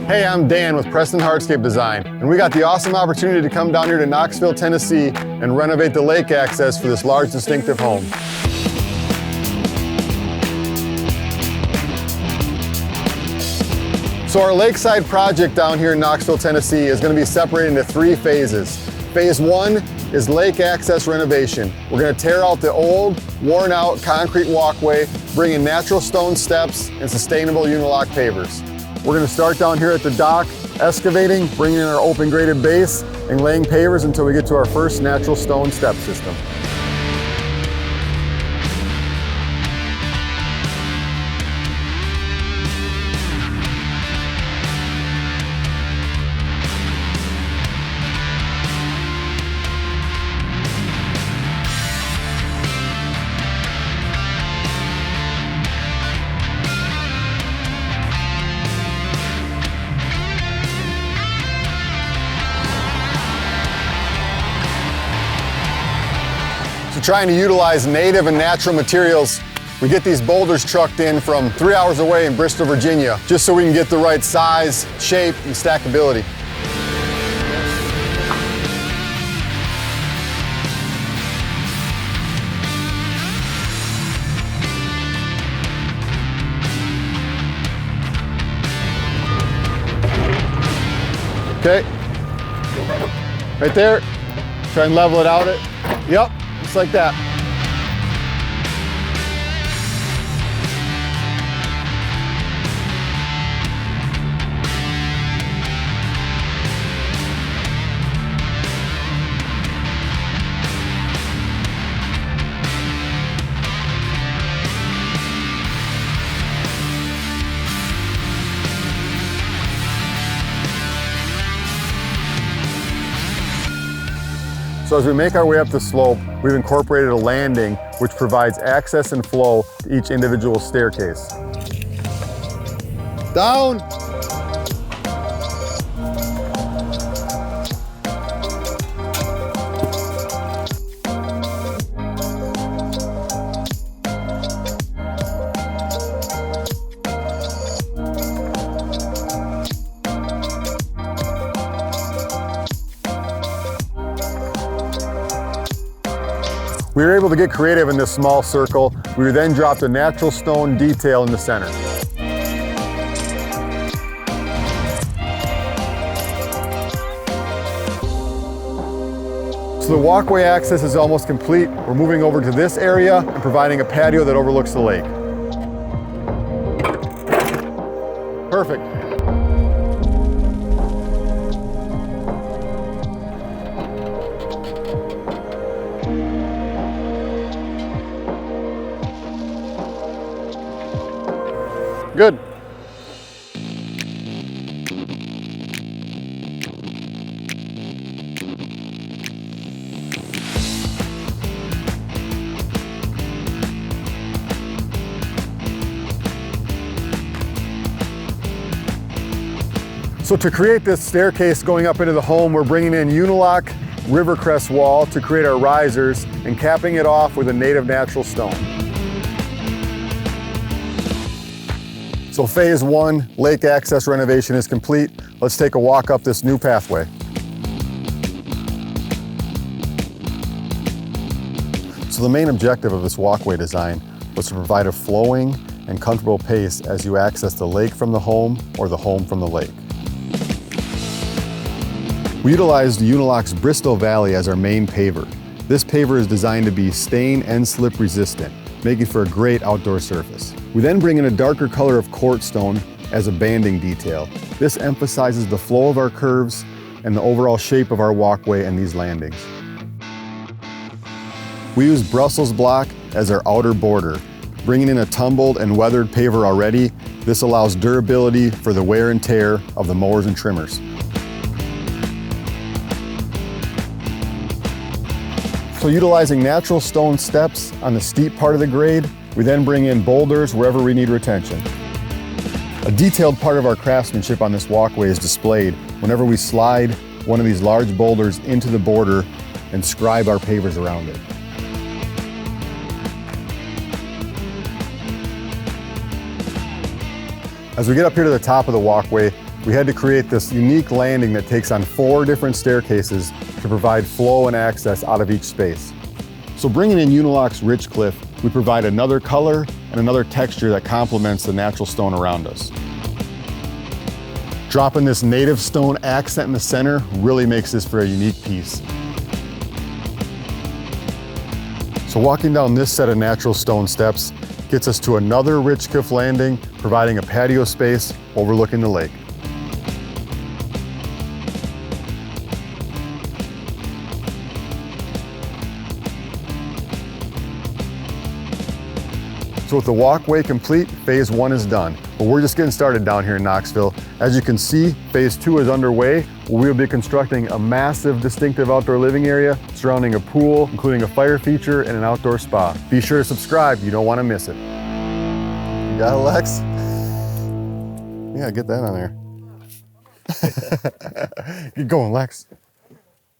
Hey, I'm Dan with Preston Hardscape Design, and we got the awesome opportunity to come down here to Knoxville, Tennessee and renovate the lake access for this large, distinctive home. So our lakeside project down here in Knoxville, Tennessee is going to be separated into 3 phases. Phase 1 is lake access renovation. We're going to tear out the old, worn out concrete walkway, bring in natural stone steps and sustainable unilock pavers. We're going to start down here at the dock, excavating, bringing in our open graded base and laying pavers until we get to our first natural stone step system. Trying to utilize native and natural materials, we get these boulders trucked in from 3 hours away in Bristol, Virginia, just so we can get the right size, shape, and stackability. Okay, right there, try and level it out. Yep. Just like that. So as we make our way up the slope, we've incorporated a landing which provides access and flow to each individual staircase. Down. We were able to get creative in this small circle. We then dropped a natural stone detail in the center. So the walkway access is almost complete. We're moving over to this area and providing a patio that overlooks the lake. Perfect. Good. So to create this staircase going up into the home, we're bringing in unilock Rivercrest Wall to create our risers and capping it off with a native natural stone. So phase 1, lake access renovation is complete. Let's take a walk up this new pathway. So the main objective of this walkway design was to provide a flowing and comfortable pace as you access the lake from the home or the home from the lake. We utilized Unilock's Bristol Valley as our main paver. This paver is designed to be stain and slip resistant, making for a great outdoor surface. We then bring in a darker color of Courtstone as a banding detail. This emphasizes the flow of our curves and the overall shape of our walkway and these landings. We use Brussels block as our outer border. Bringing in a tumbled and weathered paver already, this allows durability for the wear and tear of the mowers and trimmers. So utilizing natural stone steps on the steep part of the grade, we then bring in boulders wherever we need retention. A detailed part of our craftsmanship on this walkway is displayed whenever we slide one of these large boulders into the border and scribe our pavers around it. As we get up here to the top of the walkway, we had to create this unique landing that takes on 4 different staircases to provide flow and access out of each space. So bringing in Unilock's Rich Cliff, we provide another color and another texture that complements the natural stone around us. Dropping this native stone accent in the center really makes this for a unique piece. So walking down this set of natural stone steps gets us to another Rich Cliff landing, providing a patio space overlooking the lake. So with the walkway complete, phase 1 is done. But we're just getting started down here in Knoxville. As you can see, phase 2 is underway. We'll be constructing a massive, distinctive outdoor living area surrounding a pool, including a fire feature and an outdoor spa. Be sure to subscribe, you don't want to miss it. You got it, Lex? Yeah, get that on there. Get going, Lex.